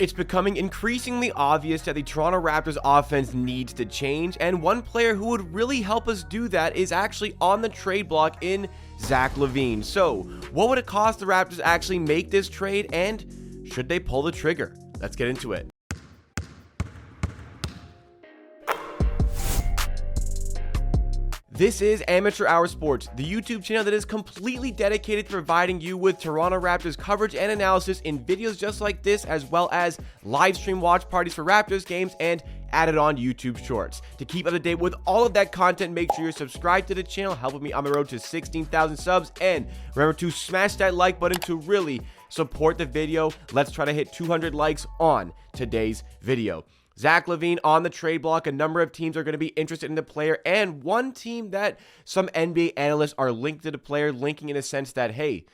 It's becoming increasingly obvious that the Toronto Raptors offense needs to change, and one player who would really help us do that is actually on the trade block in Zach LaVine. So, what would it cost the Raptors to actually make this trade, and should they pull the trigger? Let's get into it. This is Amateur Hour Sports, the YouTube channel that is completely dedicated to providing you with Toronto Raptors coverage and analysis in videos just like this, as well as live stream watch parties for Raptors games and added on YouTube shorts. To keep up to date with all of that content, make sure you're subscribed to the channel, helping me on the road to 16,000 subs, and remember to smash that like button to really support the video. Let's try to hit 200 likes on today's video. Zach LaVine on the trade block. A number of teams are going to be interested in the player, and one team that some NBA analysts are linked to the player, linking in a sense that, hey,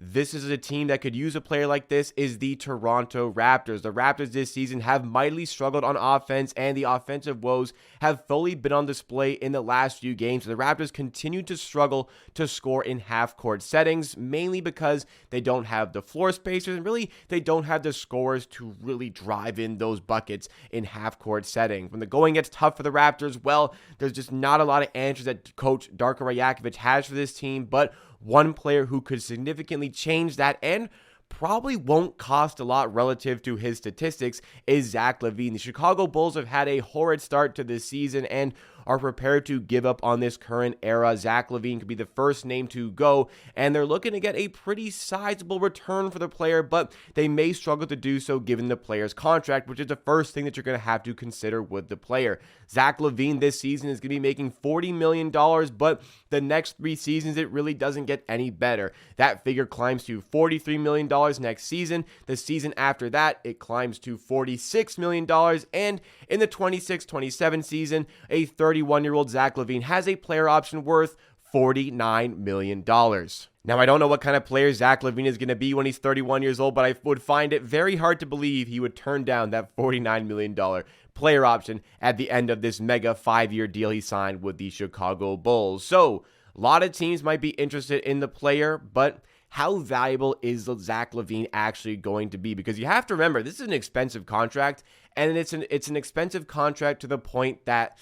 this is a team that could use a player like this, is the Toronto Raptors. The Raptors this season have mightily struggled on offense, and the offensive woes have fully been on display in the last few games. The Raptors continue to struggle to score in half-court settings, mainly because they don't have the floor spacers, and really, they don't have the scorers to really drive in those buckets in half-court settings. When the going gets tough for the Raptors, well, there's just not a lot of answers that Coach Darko Rajakovic has for this team, but one player who could significantly change that and probably won't cost a lot relative to his statistics is Zach LaVine. The Chicago Bulls have had a horrid start to this season and are prepared to give up on this current era. Zach LaVine could be the first name to go, and they're looking to get a pretty sizable return for the player, but they may struggle to do so given the player's contract, which is the first thing that you're going to have to consider with the player. Zach LaVine this season is going to be making $40 million, but the next 3 seasons, it really doesn't get any better. That figure climbs to $43 million next season. The season after that, it climbs to $46 million, and in the 26-27 season, a 31-year-old Zach LaVine has a player option worth $49 million. Now, I don't know what kind of player Zach LaVine is going to be when he's 31 years old, but I would find it very hard to believe he would turn down that $49 million player option at the end of this mega 5-year deal he signed with the Chicago Bulls. So, a lot of teams might be interested in the player, but how valuable is Zach LaVine actually going to be? Because you have to remember, this is an expensive contract, and it's an expensive contract to the point that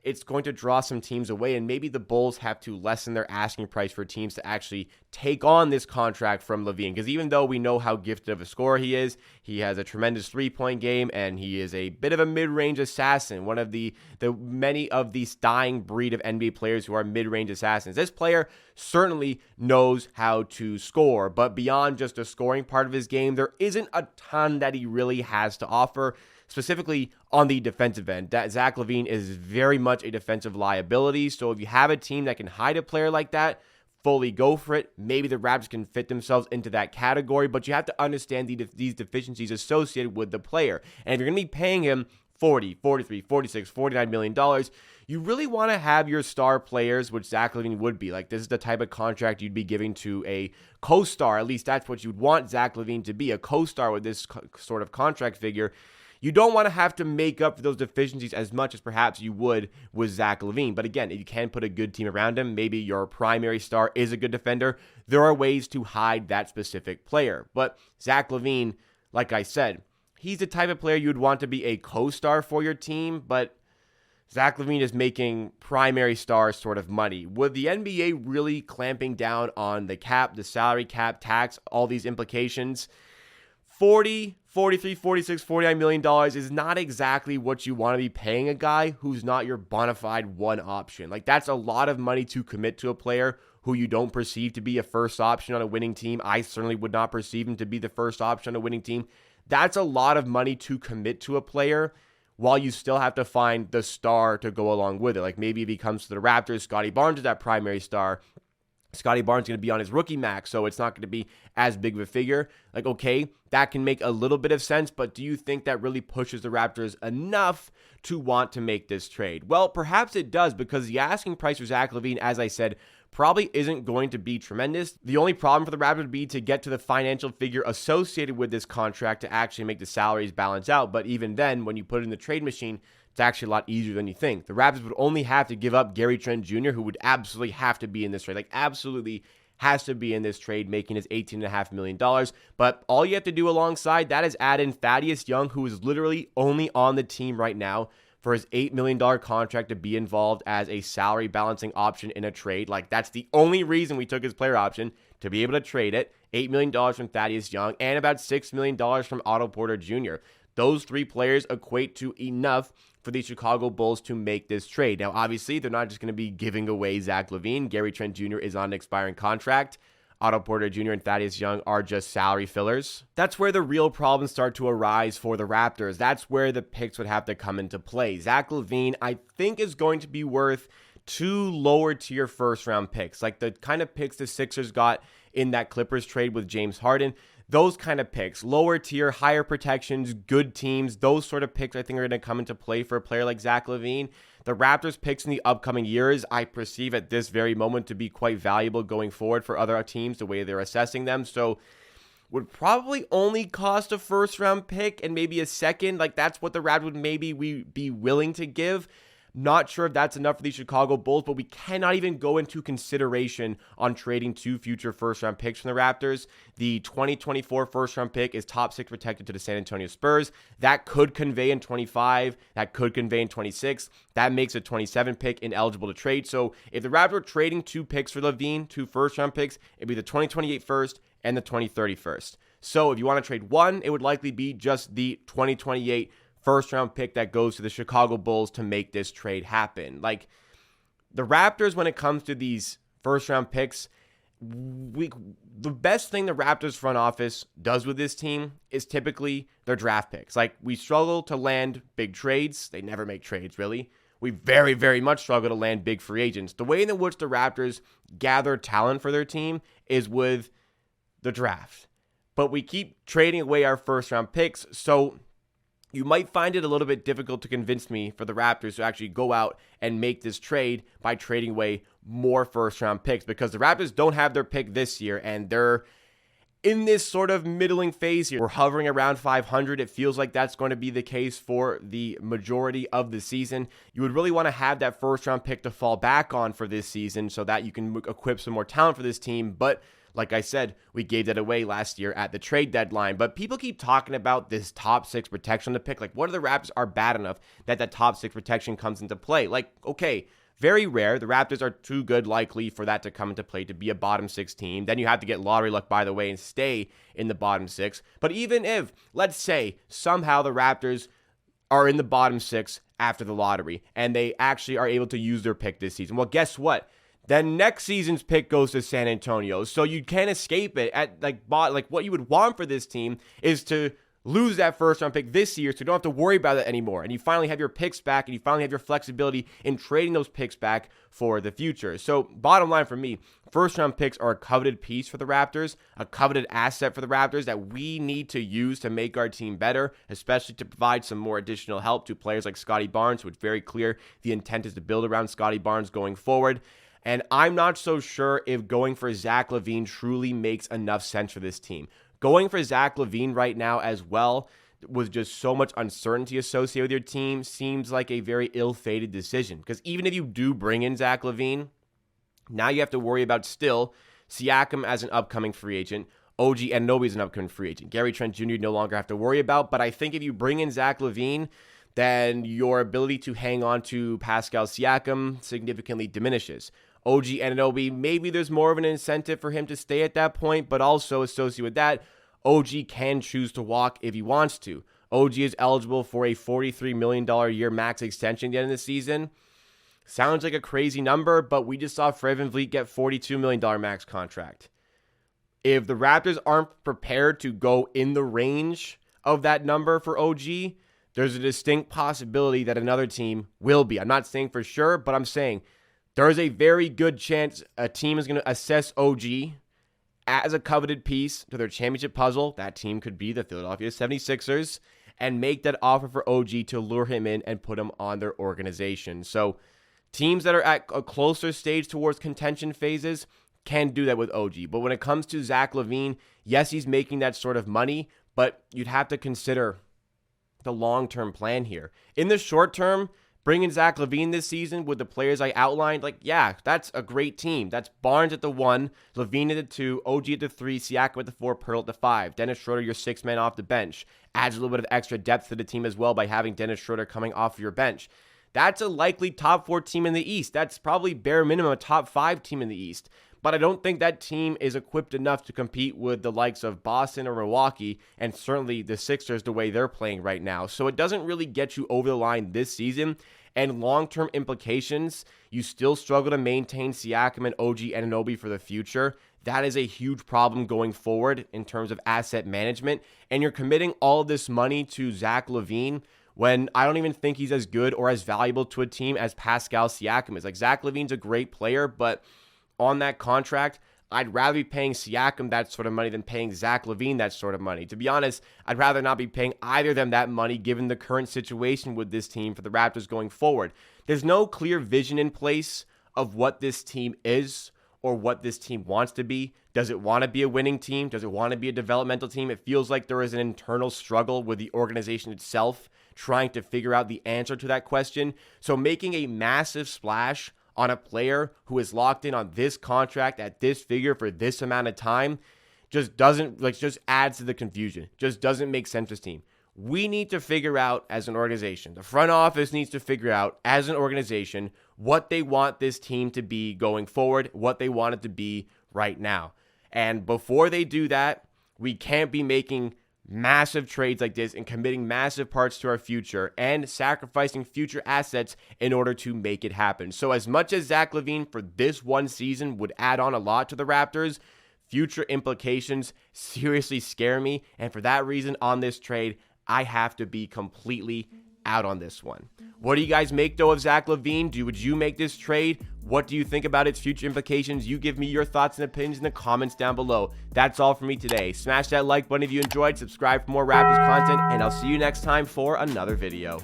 it's going to draw some teams away, and maybe the Bulls have to lessen their asking price for teams to actually take on this contract from LaVine. Because even though we know how gifted of a scorer he is, he has a tremendous three-point game, and he is a bit of a mid-range assassin, one of the many of these dying breed of NBA players who are mid-range assassins. This player certainly knows how to score, but beyond just the scoring part of his game, there isn't a ton that he really has to offer, specifically on the defensive end. Zach LaVine is very much a defensive liability, so if you have a team that can hide a player like that, fully go for it. Maybe the Raptors can fit themselves into that category, but you have to understand these deficiencies associated with the player. And if you're going to be paying him $40, $43, $46, $49 million, you really want to have your star players, which Zach LaVine would be. Like, this is the type of contract you'd be giving to a co-star. At least that's what you'd want Zach LaVine to be, a co-star with this sort of contract figure. You don't want to have to make up for those deficiencies as much as perhaps you would with Zach LaVine. But again, if you can put a good team around him, maybe your primary star is a good defender, there are ways to hide that specific player. But Zach LaVine, like I said, he's the type of player you'd want to be a co-star for your team, but Zach LaVine is making primary star sort of money. Would the NBA really clamping down on the cap, the salary cap, tax, all these implications? $40, $43, $46, $49 million is not exactly what you want to be paying a guy who's not your bona fide one option. Like, that's a lot of money to commit to a player who you don't perceive to be a first option on a winning team. I certainly would not perceive him to be the first option on a winning team. That's a lot of money to commit to a player while you still have to find the star to go along with it. Like, maybe if he comes to the Raptors, Scottie Barnes is that primary star. Scottie Barnes is going to be on his rookie max, so it's not going to be as big of a figure. Like, okay, that can make a little bit of sense, but do you think that really pushes the Raptors enough to want to make this trade? Well, perhaps it does, because the asking price for Zach LaVine, as I said, probably isn't going to be tremendous. The only problem for the Raptors would be to get to the financial figure associated with this contract to actually make the salaries balance out. But even then, when you put it in the trade machine, it's actually a lot easier than you think. The Raptors would only have to give up Gary Trent Jr., who would absolutely have to be in this trade. Like, absolutely has to be in this trade, making his $18.5 million. But all you have to do alongside that is add in Thaddeus Young, who is literally only on the team right now for his $8 million contract to be involved as a salary balancing option in a trade. Like, that's the only reason we took his player option, to be able to trade it. $8 million from Thaddeus Young and about $6 million from Otto Porter Jr. Those three players equate to enough for the Chicago Bulls to make this trade. Now, obviously, they're not just going to be giving away Zach LaVine. Gary Trent Jr. is on an expiring contract. Otto Porter Jr. and Thaddeus Young are just salary fillers. That's where the real problems start to arise for the Raptors. That's where the picks would have to come into play. Zach LaVine, I think, is going to be worth 2 lower tier first round picks, like the kind of picks the Sixers got in that Clippers trade with James Harden. Those kind of picks, lower tier, higher protections, good teams, those sort of picks I think are going to come into play for a player like Zach LaVine. The Raptors picks in the upcoming years, I perceive at this very moment to be quite valuable going forward for other teams, the way they're assessing them. So would probably only cost a first round pick and maybe a second. Like, that's what the Raptors would maybe be willing to give. Not sure if that's enough for the Chicago Bulls, but we cannot even go into consideration on trading 2 future first-round picks from the Raptors. The 2024 first-round pick is top 6 protected to the San Antonio Spurs. That could convey in 25. That could convey in 26. That makes a 27 pick ineligible to trade. So if the Raptors are trading 2 picks for LaVine, 2 first-round picks, it'd be the 2028 first and the 2030 first. So if you want to trade one, it would likely be just the 2028 first round pick that goes to the Chicago Bulls to make this trade happen. Like, the Raptors, when it comes to these first round picks, the best thing the Raptors front office does with this team is typically their draft picks. Like, we struggle to land big trades. They never make trades, really. We very, very much struggle to land big free agents. The way in which the Raptors gather talent for their team is with the draft. But we keep trading away our first round picks, so you might find it a little bit difficult to convince me for the Raptors to actually go out and make this trade by trading away more first-round picks, because the Raptors don't have their pick this year, and they're in this sort of middling phase here. We're hovering around 500. It feels like that's going to be the case for the majority of the season. You would really want to have that first-round pick to fall back on for this season so that you can equip some more talent for this team, but like I said, we gave that away last year at the trade deadline. But people keep talking about this top 6 protection on the pick. Like, what if the Raptors are bad enough that that top 6 protection comes into play? Like, okay, very rare. The Raptors are too good likely for that to come into play to be a bottom 6 team. Then you have to get lottery luck, by the way, and stay in the bottom 6. But even if, let's say, somehow the Raptors are in the bottom 6 after the lottery and they actually are able to use their pick this season, well, guess what? Then next season's pick goes to San Antonio. So you can't escape it. At like what you would want for this team is to lose that first round pick this year so you don't have to worry about it anymore. And you finally have your picks back, and you finally have your flexibility in trading those picks back for the future. So bottom line for me, first round picks are a coveted piece for the Raptors, a coveted asset for the Raptors that we need to use to make our team better, especially to provide some more additional help to players like Scotty Barnes, who it's very clear the intent is to build around Scotty Barnes going forward. And I'm not so sure if going for Zach LaVine truly makes enough sense for this team. Going for Zach LaVine right now as well, with just so much uncertainty associated with your team, seems like a very ill-fated decision. Because even if you do bring in Zach LaVine, now you have to worry about still Siakam as an upcoming free agent. OG Anunoby is an upcoming free agent. Gary Trent Jr. you no longer have to worry about. But I think if you bring in Zach LaVine, then your ability to hang on to Pascal Siakam significantly diminishes. OG Anunoby, maybe there's more of an incentive for him to stay at that point, but also associated with that, OG can choose to walk if he wants to. OG is eligible for a $43 million a year max extension at the end of the season. Sounds like a crazy number, but we just saw Fred VanVleet get $42 million max contract. If the Raptors aren't prepared to go in the range of that number for OG, there's a distinct possibility that another team will be. I'm not saying for sure, but I'm saying there is a very good chance a team is going to assess OG as a coveted piece to their championship puzzle. That team could be the Philadelphia 76ers, and make that offer for OG to lure him in and put him on their organization. So teams that are at a closer stage towards contention phases can do that with OG. But when it comes to Zach LaVine, yes, he's making that sort of money, but you'd have to consider the long-term plan here. In the short term, Bringing Zach LaVine this season with the players I outlined, like, yeah, that's a great team. That's Barnes at the 1, LaVine at the 2, OG at the 3, Siakam at the 4, Pearl at the 5. Dennis Schroeder, your 6th man off the bench. Adds a little bit of extra depth to the team as well by having Dennis Schroeder coming off your bench. That's a likely top 4 team in the East. That's probably bare minimum a top 5 team in the East. But I don't think that team is equipped enough to compete with the likes of Boston or Milwaukee, and certainly the Sixers the way they're playing right now. So it doesn't really get you over the line this season. And long-term implications, you still struggle to maintain Siakam and OG Anunoby for the future. That is a huge problem going forward in terms of asset management. And you're committing all of this money to Zach LaVine when I don't even think he's as good or as valuable to a team as Pascal Siakam is. Like, Zach LaVine's a great player, but on that contract, I'd rather be paying Siakam that sort of money than paying Zach LaVine that sort of money. To be honest, I'd rather not be paying either of them that money given the current situation with this team for the Raptors going forward. There's no clear vision in place of what this team is or what this team wants to be. Does it want to be a winning team? Does it want to be a developmental team? It feels like there is an internal struggle with the organization itself trying to figure out the answer to that question. So making a massive splash on a player who is locked in on this contract at this figure for this amount of time just adds to the confusion. Just doesn't make sense to this team. We need to figure out as an organization, the front office needs to figure out as an organization what they want this team to be going forward, what they want it to be right now. And before they do that, we can't be making massive trades like this and committing massive parts to our future and sacrificing future assets in order to make it happen. So as much as Zach LaVine for this one season would add on a lot to the Raptors, future implications seriously scare me. And for that reason, on this trade, I have to be completely out on this one. What do you guys make, though, of Zach LaVine? Would you make this trade? What do you think about its future implications? You give me your thoughts and opinions in the comments down below. That's all for me today. Smash that like button if you enjoyed, subscribe for more Raptors content, and I'll see you next time for another video.